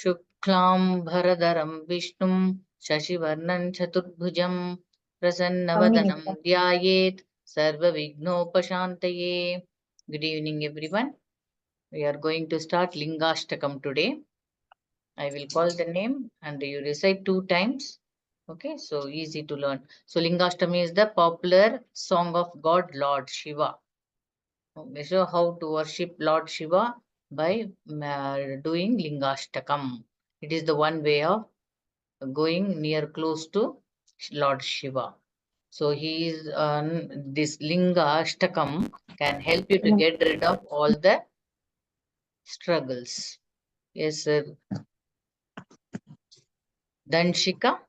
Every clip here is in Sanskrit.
शुक्लांबरधरं विष्णुं शशिवर्णं चतुर्भुजं प्रसन्नवदनं ध्यायेत् सर्वविघ्नोपशान्तये. Good evening everyone. We are going to start Lingashtakam today. I will call the name and you recite 2 times. Okay, so easy to learn. So Lingashtami is the popular song of God Lord Shiva. We show how to worship Lord Shiva by doing Lingashtakam. It is the one way of going near close to Lord Shiva. So he is this Lingashtakam can help you to get rid of all the struggles. Yes, sir. Danshika.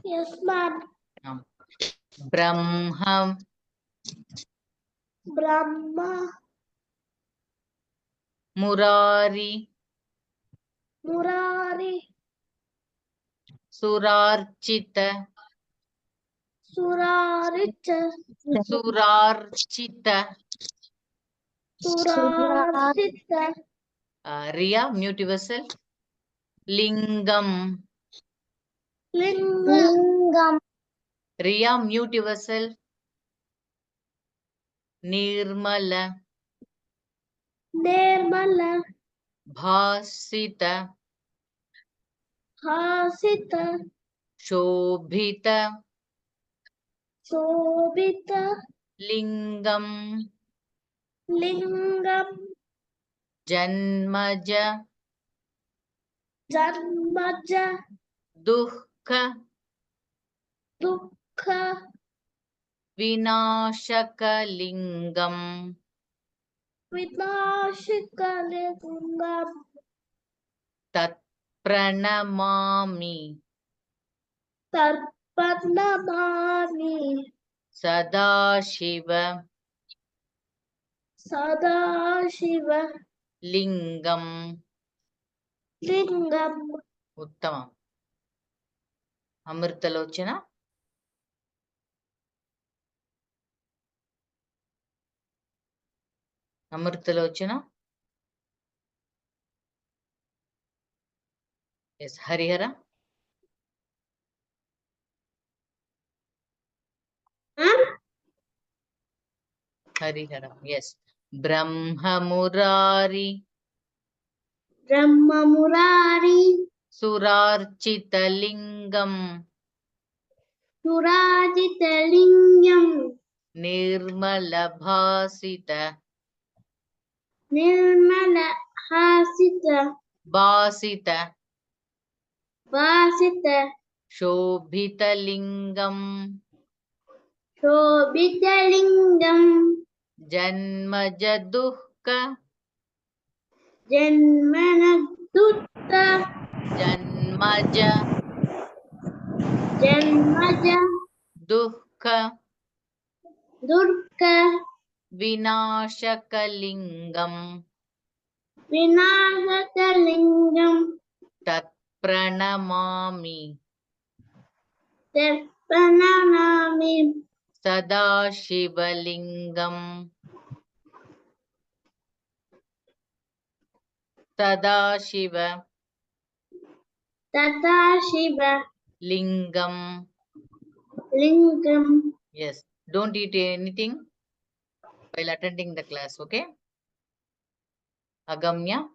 Yes, ma'am. Brahma. Brahma. Murari. Murari. Surarchita. Surarita. Surarchita. Surarchita. Riya, mute yourself. Lingam. Lingam. Riya, mute yourself. Nirmala. Nirmala. Bhasita. Hasita. Shobhita. Shobhita. Lingam. Lingam. Janmaja. Janmaja. Dukkha. Dukkha. Vinashaka lingam. Vinashika lingam. Tat pranamami. Tarpanamami. Sadashiva. Sadashiva. Lingam. Lingam. Uttamam. Amritalochana. Amritalochana. Yes, Harihara. Harihara. Yes. Brahma Murari. Brahma Murari. Surarchita lingam. Surajita lingam. Nirmala bhasita. Nirmala hasita. Bhasita. Vasita. Shobhita lingam. Shobhita lingam. Janmaja dukkha. Janmana dutta. Janmaja Janmaja. dukkha. Durka. Vinashaka lingam. Vinashaka lingam. Tat pranamami. Tarpanamami. Sadashivalingam. Sadashiva Sadashiva. lingam. Lingam. Yes. Don't eat anything while attending the class, okay? Agamya.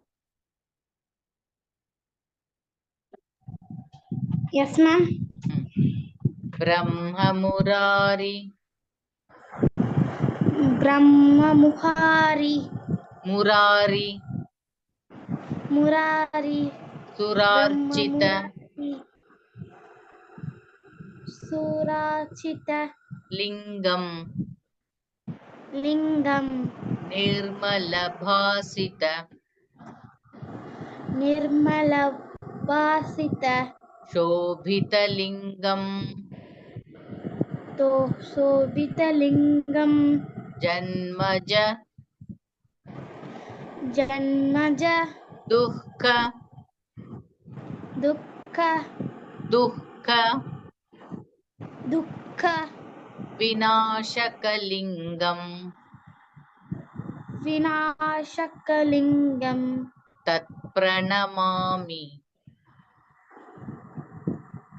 Yes, ma'am. Brahma Murari. Brahma Muhari. Murari. Murari. Surarchita. Surachita. Lingam. Lingam. Nirmala bhasita. Nirmala Vasita. Shobhita lingam. To Sobhita lingam. Janmaja Janmaja. dukkha. Dukkha. Dukkha. Dukkha. Vinashaka lingam. विनाशकलिङ्गं tat pranamami.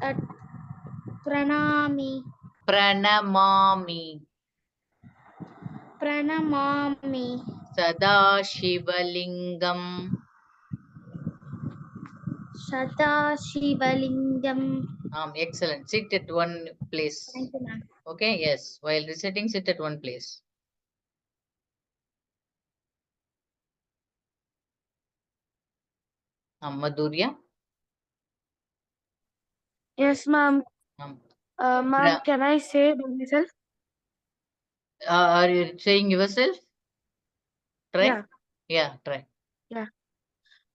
तत् प्रणमामि sada shivalingam. सदाशिवलिङ्गं. Excellent. Sit at one place. Thank you, ma'am. Okay, yes. While reciting, sit at one place. Madhurya. Yes, ma'am. Um, Ma'am, can I say by myself? Are you saying yourself? Try. Yeah. Try.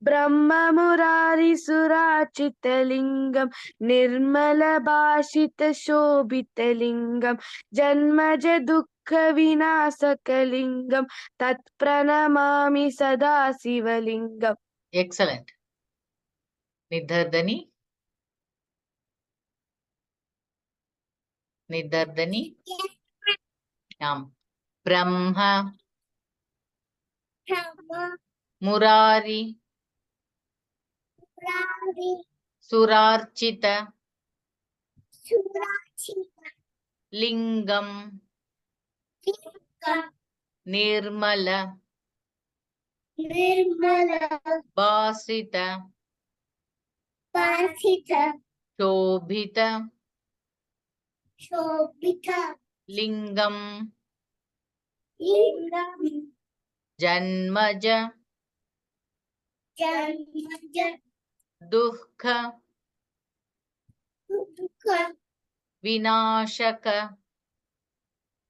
Brahma Murari Surachitalingam Nirmala Bhashita Shobhitalingam Janmaja Dukkha Vinasakalingam Tat Pranamami Sada Sivalingam. Excellent. Nidardani. Brahma Murari Surarchita Lingam Nirmala Basita Shobhita Lingam Janmaja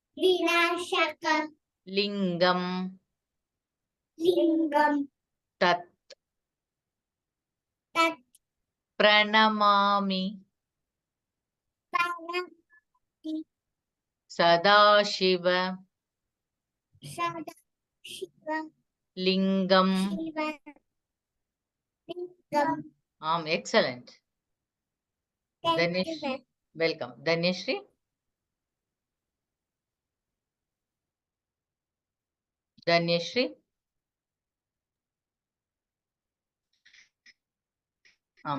Dukkha Vinashaka Lingam Tat Pranamami Sadashiva Lingam. Excellent. Dhaneshri. Welcome. Dhaneshri.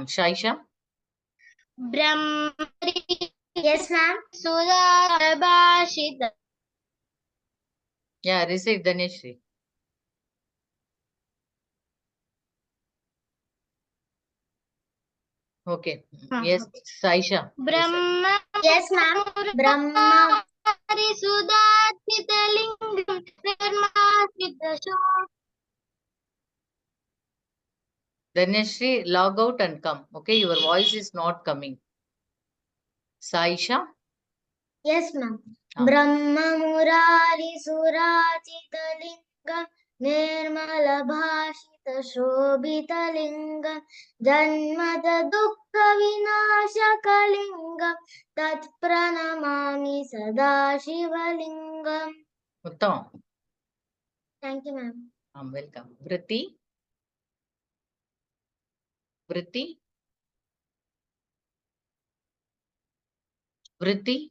Shaisha. Brahmari. Yes, ma'am. Surabhashita. Yeah, recite Dhaneshri. Okay. Yes, Saisha. Brahma. Yes, ma'am. Brahma. Sudachitalingam Nirmasita Shobhitalingam. Dhaneshri, log out and come. Okay, your voice is not coming. Saisha. Yes, ma'am. Brahma Murari Surachitalingam Nirmala Bhashita Shobhitalingam Janmata Dukkha Vinashakalingam Tat Pranamami Sada Shivalingam. Uttam. Thank you, ma'am. Welcome. Vritti.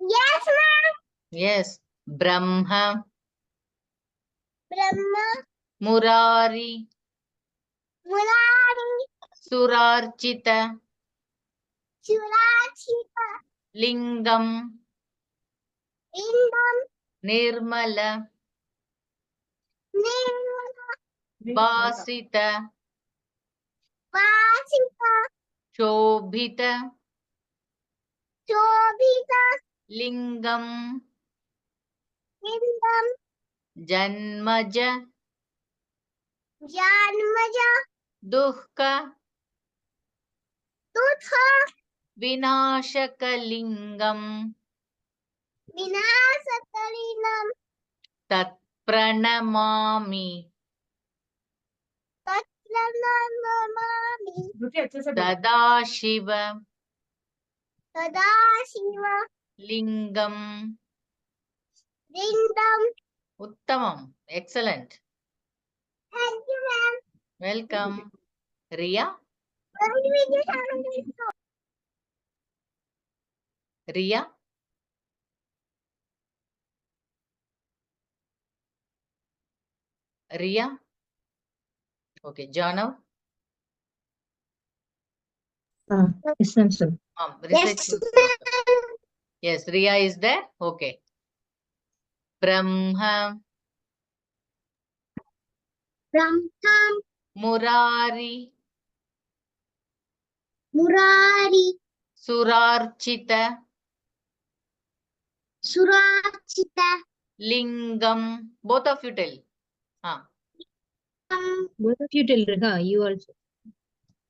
Yes, ma'am. Yes. Brahma Murari Surarchita Surachita Lingam Nirmala Basita Shobhita Lingam Janmaja Dukkha Vinashakalingam Tat Pranamami Sadashiva Lingam. Uttamam. Excellent. Thank you, ma'am. Welcome. Riya. Riya. Ria? Okay, Janav? Yes, ma'am, sir. Recite Yes, full ma'am. sloka. Yes, Ria is there. Okay. Brahma, Brahma, Murari, Murari, Surarchita, Surachita, Lingam. Both of you tell. Both of you tell Riha, you also.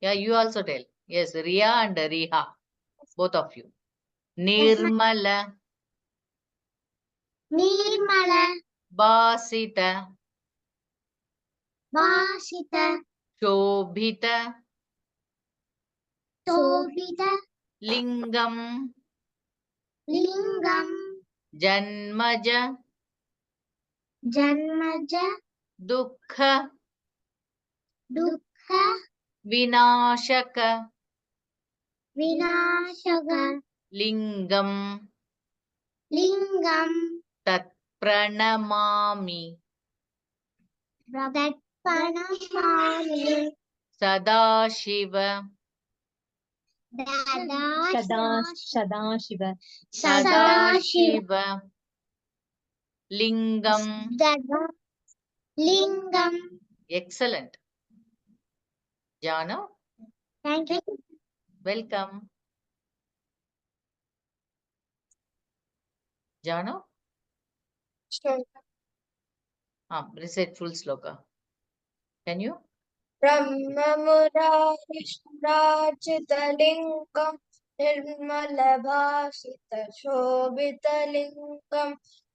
Yeah, you also tell. Yes, Ria and Riha. Both of you. Yes, ma'am. Nirmala, Nirmala, Basita, Vasita, Shobhita, Shobhita, Lingam, Lingam, Janmaja, Janmaja, Dukkha, Dukkha, Vinashaka, Vinashaka, Lingam, Lingam, Tat Pranamami, that Pranamami, Sadashiva, Sadashiva. Sadashiva, Lingam. Lingam. Excellent. Jana, Thank you. welcome. Jana, recite full sloka. Can you? ब्रह्ममुरारिष्टाचितलिङ्गं निर्मलभासितशोभितलिङ्गं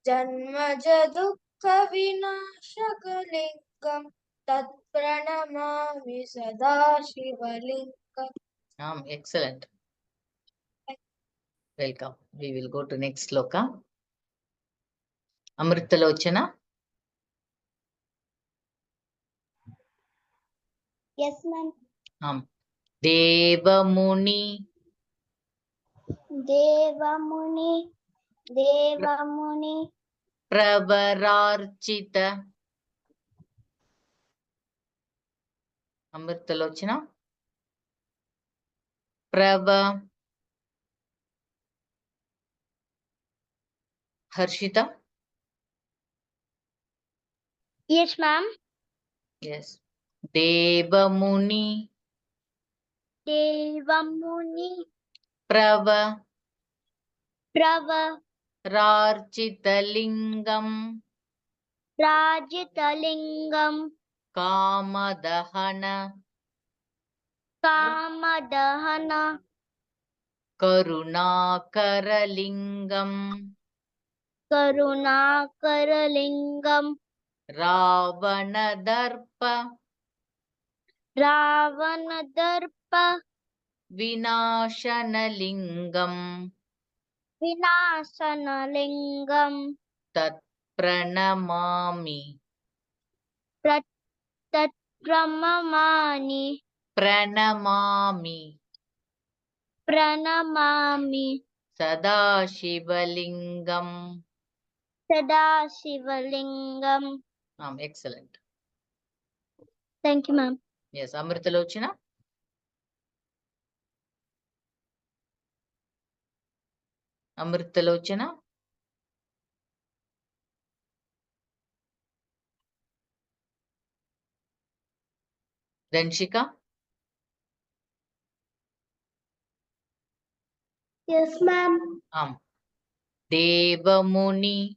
जन्मजदुःखविनाशकलिङ्गं तत्प्रणमामि सदा शिवलिङ्गम्. Excellent. Welcome. We will go to next sloka. Amritalochana. Yes, ma'am. Devamuni, Devamuni, Devamuni, Pravararchita. Amritalochana. Prava. Harshita. Yes, ma'am. Yes. Devamuni, Devamuni, Prava. Prava, Rarchitalingam, Rajitalingam, Kamadahana, Kamadahana, Karunakaralingam, Karunakaralingam, Ravanadarpa, Ravanadarpa, Vinashanalingam, Vinasanalingam, Tat Pranamami, Pramamani, Pranamami, Pranamami, Sadashivalingam. Sadashivalingam. Excellent. Thank you, ma'am. Yes, Amritalochana. Amritalochana. Danshika. Yes, ma'am. Devamuni,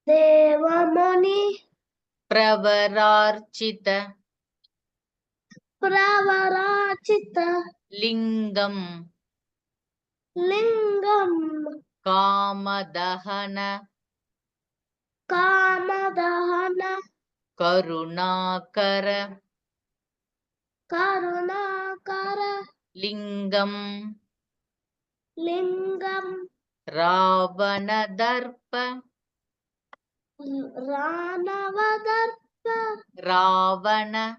Devamuni, Pravararchita, Pravarachita, Lingam, Lingam, Kamadahana, Kamadahana, Karunakara, Karunakara, Lingam, Lingam, Ravanadarpa, Ranavadarpa, Ravana,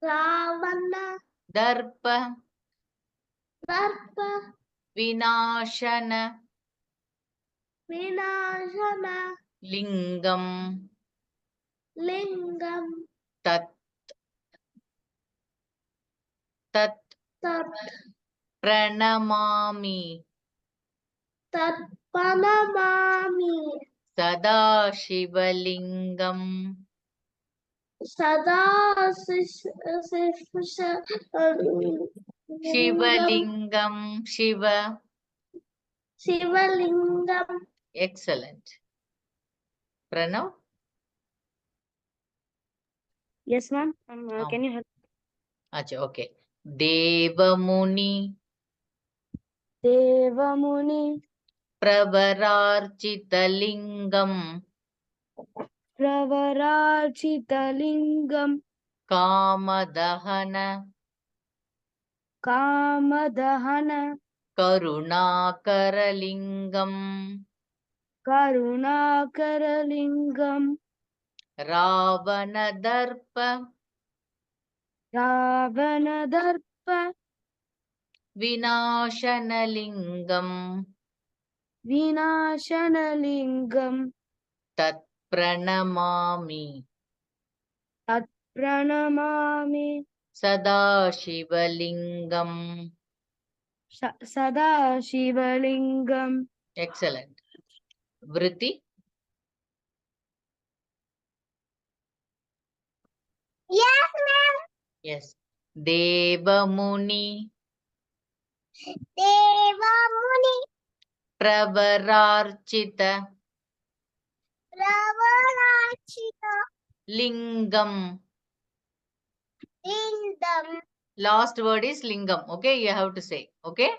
Ravana, Darpa, Darpa, Vinashana, Vinashana, Lingam. lingam, tat tat tat pranamami tat pranamami, sada shivalingam sada shivalingam shiva. Shivalingam, Excellent. Pranav. Yes, ma'am. Can you help? Acha, okay. Devamuni Devamuni pravararchitalingam Pravararchitalingam kamadahana Kamadahana karunakaralingam Karunakaralingam ravanadarpa Ravanadarpa vinashanalingam Vinashanalingam tat pranamami Tat Pranamami sada shivalingam. Sada Shivalingam. Excellent. Vritti. yes, ma'am. Yes. Devamuni Devamuni, pravararchita Ravarachita, lingam. lingam, Last word is lingam. Okay, you have to say. Okay,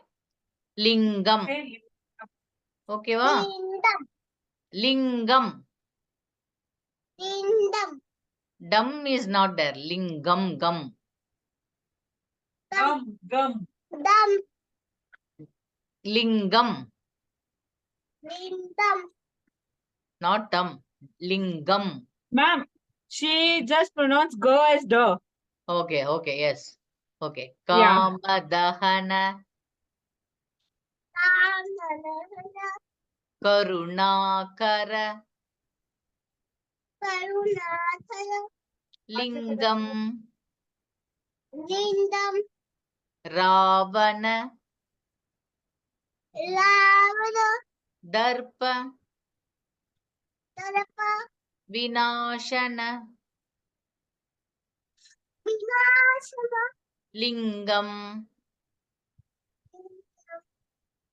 lingam. Okay, va? lingam, Lingam. lingam, Dum is not there. Lingam, gum. dum, Gum. Lingam, lingam, not dum. Lingam. Ma'am, she just pronounced go as do. Okay, okay, yes. Okay. Yeah. Kamadahana Karunakara, karunakara Karunakara, lingam lingam, ravana Ravana, darpa Darpa, vinashana Vinashana, lingam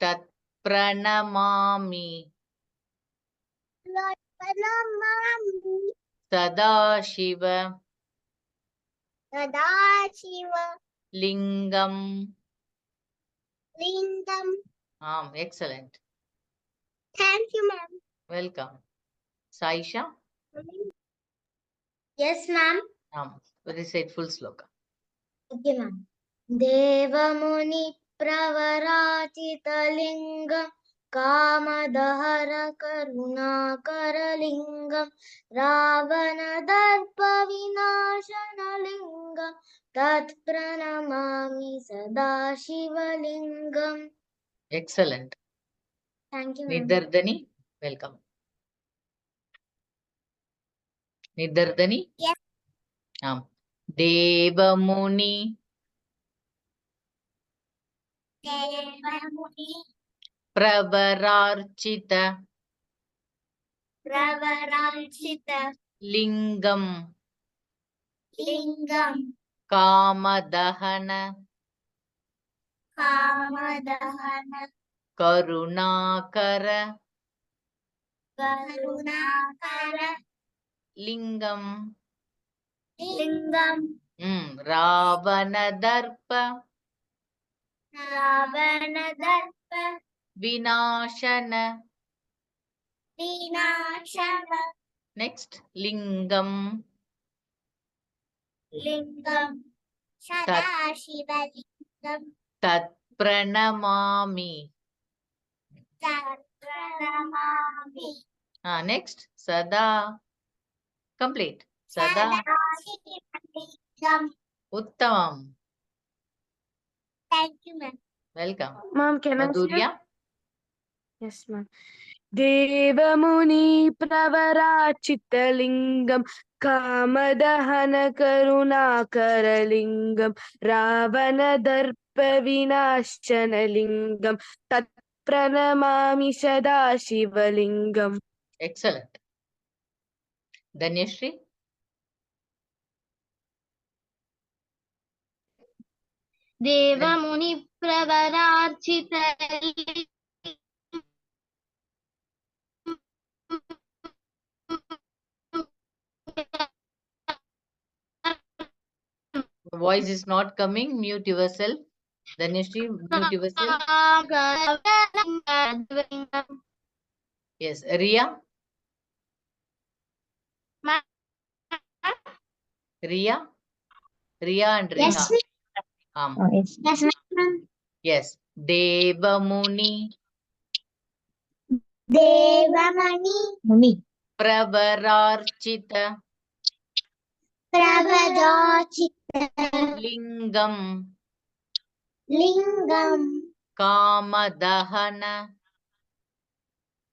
tat pranamami Pranamami, sada shiva Sadashiva, lingam. lingam. Excellent. Thank you, ma'am. Welcome. Saisha. Yes, ma'am. Recite full sloka. Okay, ma'am. Devamuni pravarachita kamadahara karunakaralingam ravanadarpa vinashanalingam tat pranamami sada shivalingam. Excellent. Thank you, ma'am. Nidardani. Welcome. Nidardani. Yes. Devamuni Devamuni pravararchita pravarachita lingam lingam kamadahana kamadahana karunakara karunakara lingam lingam ravanadarpa ravanadarpa vinashana. vinashana Next, lingam lingam sadashivaliнгam tat pranamami. pranamami Next, sada. Complete. Sada sadashivaliнгam. uttamam. Thank you, ma'am. Welcome. Ma'am, can I say? Madhurya. Yes, ma'am. Devmuni प्रवराचितलिङ्गं कामदहनकरुणाकरलिङ्गं रावणदर्पविनाशनलिङ्गं तत्प्रणमामि सदा शिवलिङ्गम्. Excellent. Dhanyashri. Devmuni प्रवरार्चित Voice is not coming. Mute yourself. Dhanyashri, mute yourself. Yes. Ria. Ria. Ria and Riha. Yes, Yes. yes, ma'am. Yes. Devamuni Devamani Muni. Pravararchita Pravadachita Lingam Lingam Kamadahana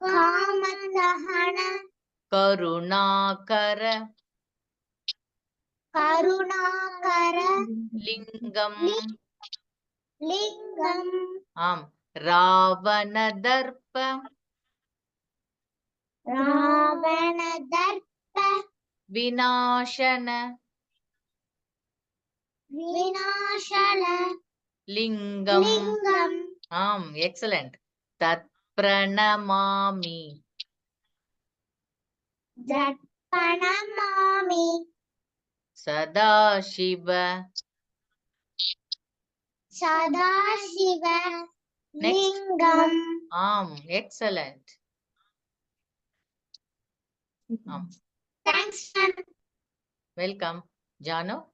Kamadahana Karunakara Karunakara Lingam Lingam Ravanadarpa Ravanadarpa Vinashana Vinashala Lingam. Lingam Excellent. Tat pranamami Jatpanamami Sada Shiva. Sadashiva Next. Lingam. Excellent. Thanks, ma'am. Welcome. Jano.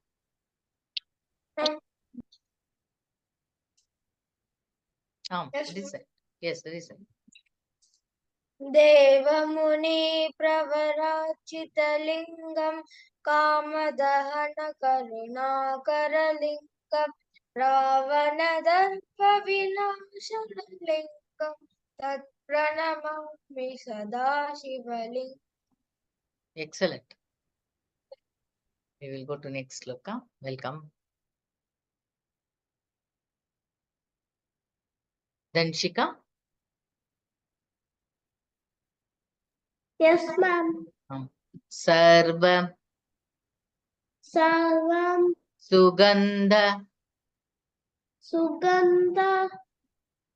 Yes, Listen. Yes, listen. Devmuni प्रवराचितलिङ्गं कामदहनकरुणाकरलिङ्गं रावणदर्पविनाशनलिङ्गं तत्प्रणमामि सदा शिवलिङ्गम्. Excellent. We will go to next sloka. Welcome. Dhanshika. Yes, ma'am. Sarva Sarvam Sugandha Sugandha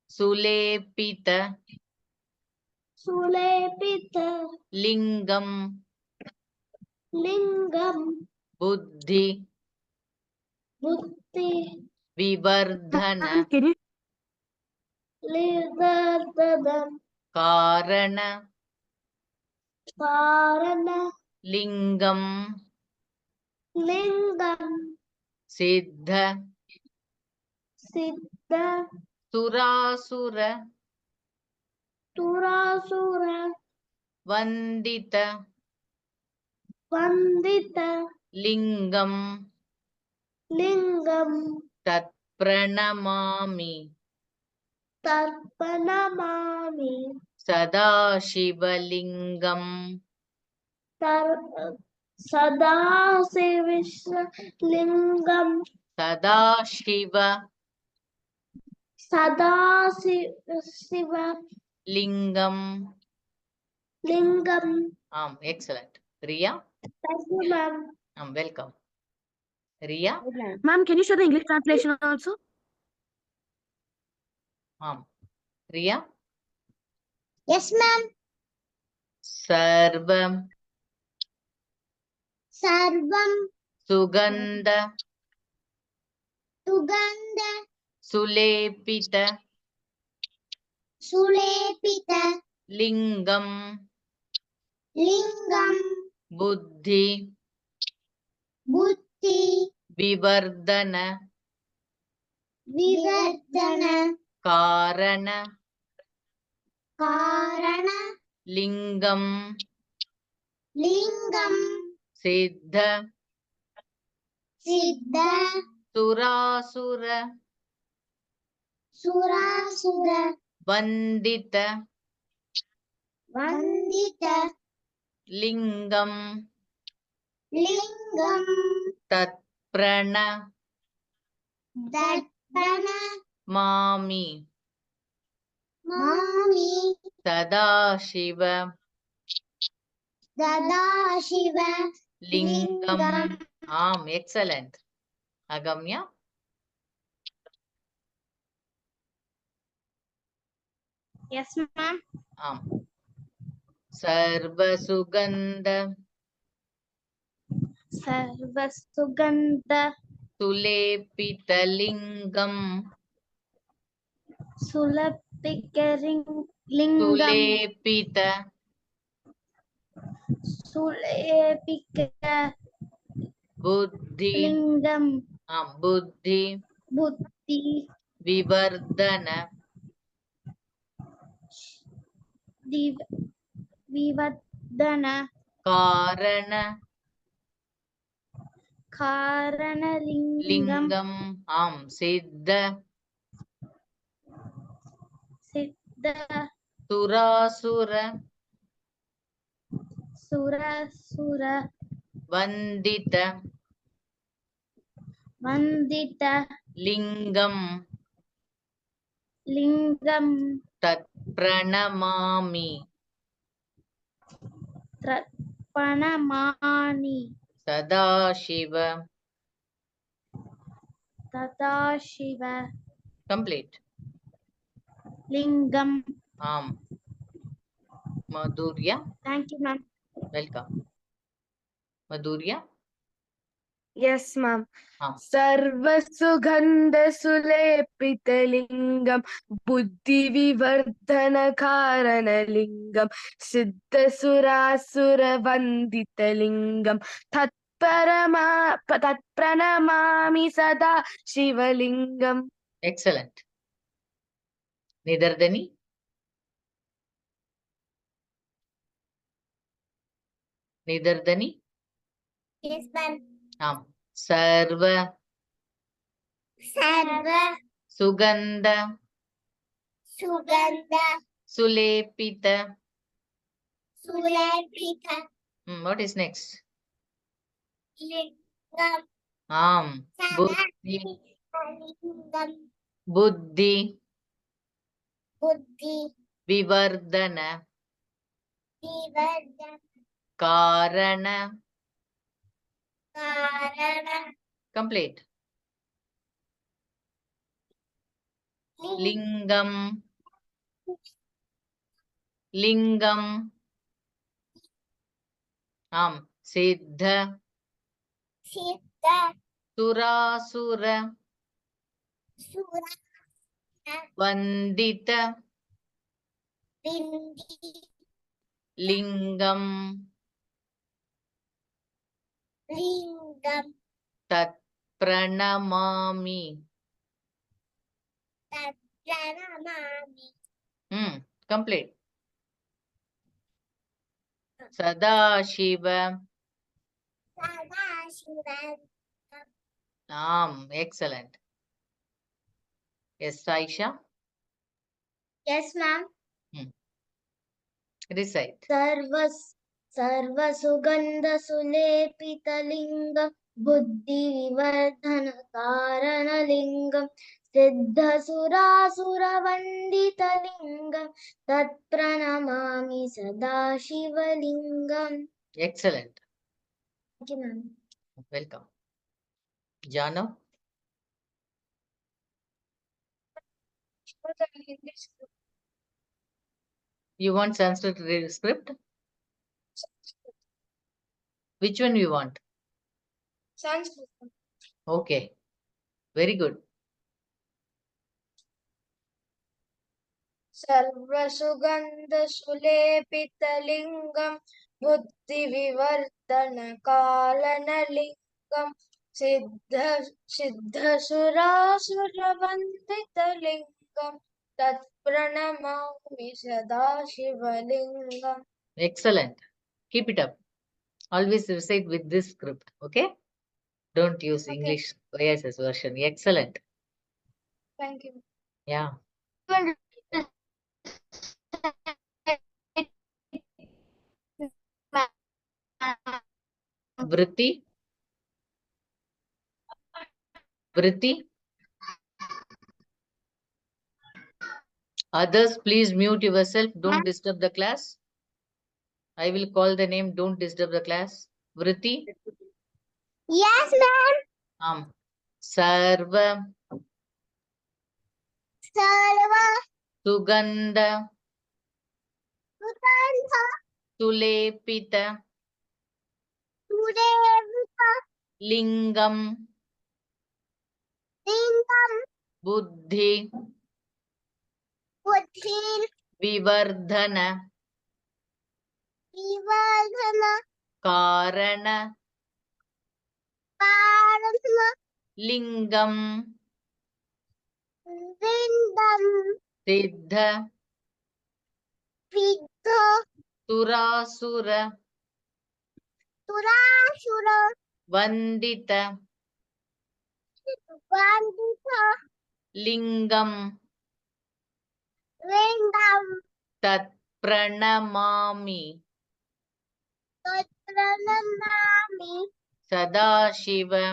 Sulepita Sulepita Lingam Lingam Buddhi Buddhi Vivardhana Livardhanam Karana Karana Lingam Lingam Siddha Siddha Surasura Turasura Vandita Vandita Lingam Lingam Tat Pranamami Tarpanamami Sada Shivalingam Sadasivishna Lingam Sada Shiva Sadasiva Lingam. Lingam. Excellent. Ria. Thank you, ma'am. Welcome. Ria. Ma'am, can you show the English translation also? Ria. Yes, ma'am. Sarvam Sarvam Sugandha Sugandha Sulepita Sulepita Lingam Lingam Buddhi Buddhi Vivardhana Vivardhana Karana Karana Lingam Lingam Siddha Siddha Surasura Surasura Vandita Vandita. Lingam. Lingam. Tatprana. Darpana. Mami. Mami. Sadashiva. Sadashiva. Lingam. Lingam. Excellent. Agamya. Yes, ma'am. Sarvasugandha. Sarvasugandha Sulepitalingam. Sulapikaring Lingam Sulepita. Sulepika Buddhi. Lingam Buddhi. Buddhi Vivardhana. Vivadana Karana. Karana Lingam Lingam. Siddha. Siddha Surasura. Surasura Vandita. Vandita Lingam. Lingam Tatpranamami. Panamani Sadashiva. Tadashiva Complete. Lingam. Madhurya. Thank you, ma'am. Welcome. Madhurya. Yes, ma'am. Ah. सर्वसुगन्धसुलेपितलिङ्गं बुद्धिविवर्धनकारणलिङ्गं सिद्धसुरासुरवन्दितलिङ्गं तत्प्रणमामि सदा शिवलिङ्गम्. Excellent. Nidardani. Nidardani. Yes, ma'am. Sarva. Sarva. Sugandha. Sugandha. Sulepita. Sulepita. What is next? Lingam. Buddhi. Lingam. Buddhi. Buddhi. Vivardhana. Vivardhana. Karana. Karana. Complete. Lingam. Lingam. Siddha. Siddha. Surasura. Sura. Vandita. Bindi. Lingam. Lingam. Tatpranamami. Tatpranamami. Complete. Sadashiva. Sadashiva. Excellent. Yes, Aisha. Yes, ma'am. Recite. सर्वसुगन्धसुलेपितलिङ्गं बुद्धिविवर्धनकारणलिङ्गं सिद्धसुरासुरवन्दितलिङ्गं तत्प्रणमामि सदा शिवलिङ्गम्. Excellent. Thank you, ma'am. Welcome. Jano. You want Sanskrit script? Which one you want? Sanskrit. Okay. Very good. सर्वसुगन्धसुलेपितलिङ्गं बुद्धिविवर्धनकारणलिङ्गं सिद्धसुरासुरवन्दितलिङ्गं तत्प्रणमामि सदा शिवलिङ्गम्. Excellent. Keep it up. Always recite with this script. Okay? Don't use English OSS version. Excellent. Thank you. Yeah. Vritti? Vritti? Others, please mute yourself. Don't disturb the class. I will call the name. Don't disturb the class. Vritti? Yes, ma'am. Sarva, Sarva Sugandha, Sugandha Sulepita, Sudevita Lingam, Lingam Buddhi, Buddhin Vivardhana, Vivardhana Karana, Parana Lingam, Vindam Siddha, Vidha Surasura, Turashura Vandita, Vandita Lingam, Lingam Tat Pranamami, Tatranamami Sadashiva,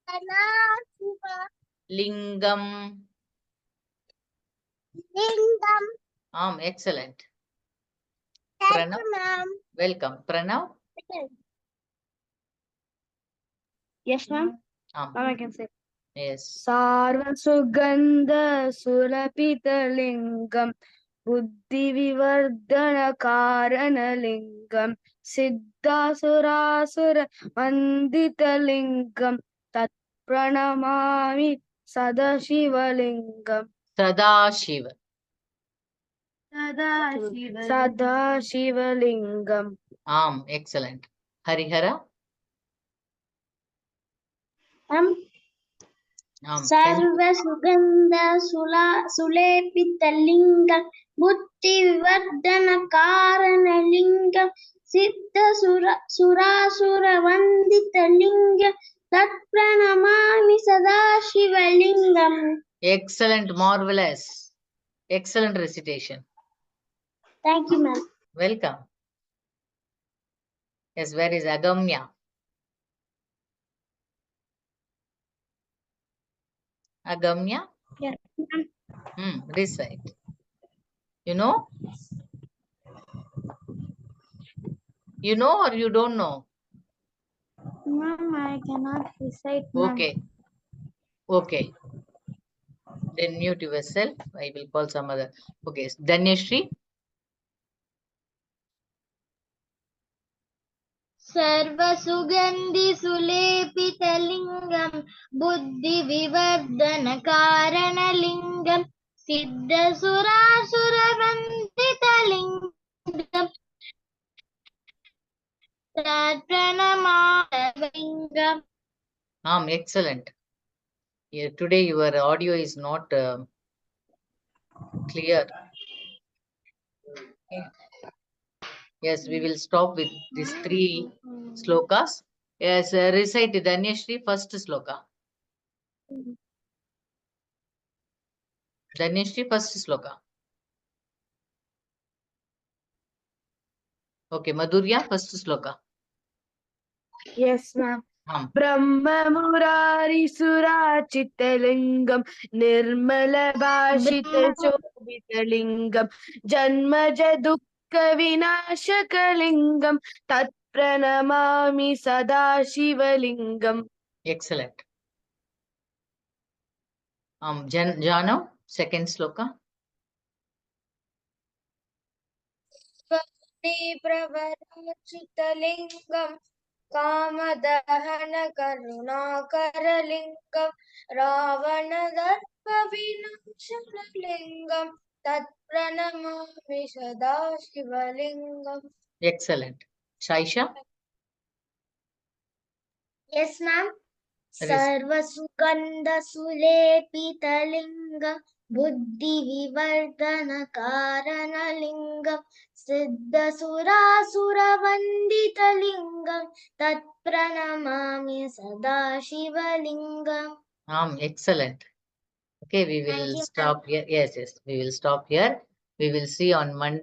Sanasiva Lingam. Lingam. Excellent. Thank Pranav, you, ma'am. welcome. Pranav? Yes, ma'am. Ma'am, I can say. yes. Sarvasugandha Sulapitalingam Buddhivivardhana Karanalingam Siddhasurasura Vanditalingam Tat Pranamami Sadashivalingam Sadashiva. Sadashivalingam. Excellent. Harihara? Sarvasugandha Sulepitalinga Buddhivivardhana Karanalingam Siddha Surasura Vanditalinga Tatpranamami Sadashivalingam. Excellent, marvelous. Excellent recitation. Thank you, ma'am. Welcome. Yes, where is Agamya? Agamya? Yes, Recite. You know? You know or you don't know? ma'am, I cannot recite, ma'am. Okay. Then mute yourself. I will call some other. Okay. Dhanyashri? सर्वसुगन्धि सुलेपितलिङ्गं बुद्धिविवर्धनकारणलिङ्गं सिद्धसुरासुरवन्दितलिङ्गं प्रणमालिङ्गम्. Excellent. Yeah, today your audio is not clear. Okay. Yes, we will stop with these 3 slokas. Yes, recite Dhanyashri first sloka. Dhanyashri first sloka. Okay, Madhurya first sloka. Yes, ma'am. Brahma Murari Surachitalingam Nirmala Bhashita Chobitalingam Janmaja Dukkha Vinashakalingam Tat Pranamami Sadashivalingam. Excellent. Janav, second sloka. Pravarachithalingam Kamadahana Karunakaralingam Ravanadarpavinashalingam Tatpranamami Sadashivalingam. Excellent. Shaisha? Yes, ma'am. Yes. Sarvasugandha Sulepitalingam Buddhivivardhanakaranalinga Siddhasurasuravandhitalingam Tatpranamami Sadashivalingam. Excellent. Okay, we will Thank you, ma'am. stop here. Yes, we will stop here. We will see on Monday.